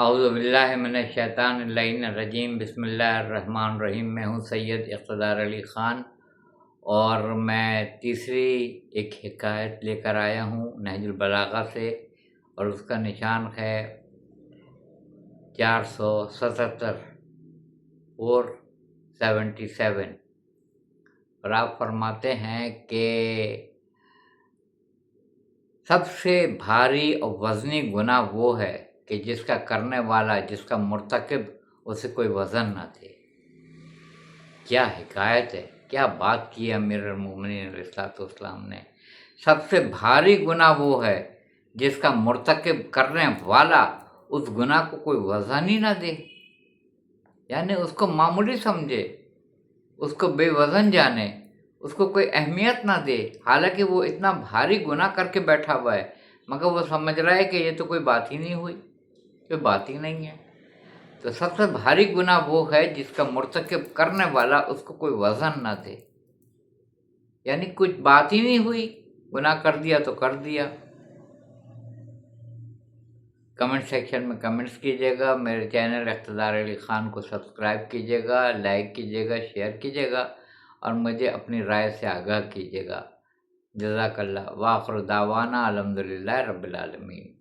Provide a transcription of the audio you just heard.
اعوذ باللہ من الشیطان اللعین الرجیم، بسم اللہ الرحمن الرحیم۔ میں ہوں سید اقتدار علی خان، اور میں تیسری ایک حکایت لے کر آیا ہوں نہج البلاغہ سے، اور اس کا نشان ہے 477 477۔ اور آپ فرماتے ہیں کہ سب سے بھاری اور وزنی گناہ وہ ہے کہ جس کا کرنے والا، جس کا مرتکب، اسے کوئی وزن نہ دے۔ کیا حکایت ہے، کیا بات کی امیر المومنین علیہ الصلوۃ والسلام نے۔ سب سے بھاری گناہ وہ ہے جس کا مرتکب، کرنے والا، اس گناہ کو کوئی وزن ہی نہ دے، یعنی اس کو معمولی سمجھے، اس کو بے وزن جانے، اس کو کوئی اہمیت نہ دے، حالانکہ وہ اتنا بھاری گناہ کر کے بیٹھا ہوا ہے، مگر وہ سمجھ رہا ہے کہ یہ تو کوئی بات ہی نہیں ہوئی، کوئی بات ہی نہیں ہے۔ تو سب سے بھاری گناہ وہ ہے جس کا مرتکب، کرنے والا، اس کو کوئی وزن نہ دے، یعنی کچھ بات ہی نہیں ہوئی، گناہ کر دیا تو کر دیا۔ کمنٹ سیکشن میں کمنٹس کیجیے گا، میرے چینل اقتدار علی خان کو سبسکرائب کیجیے گا، لائک کیجیے گا، شیئر کیجیے گا، اور مجھے اپنی رائے سے آگاہ کیجیے گا۔ جزاک اللہ، وآخر دعوانا الحمدللہ رب العالمین۔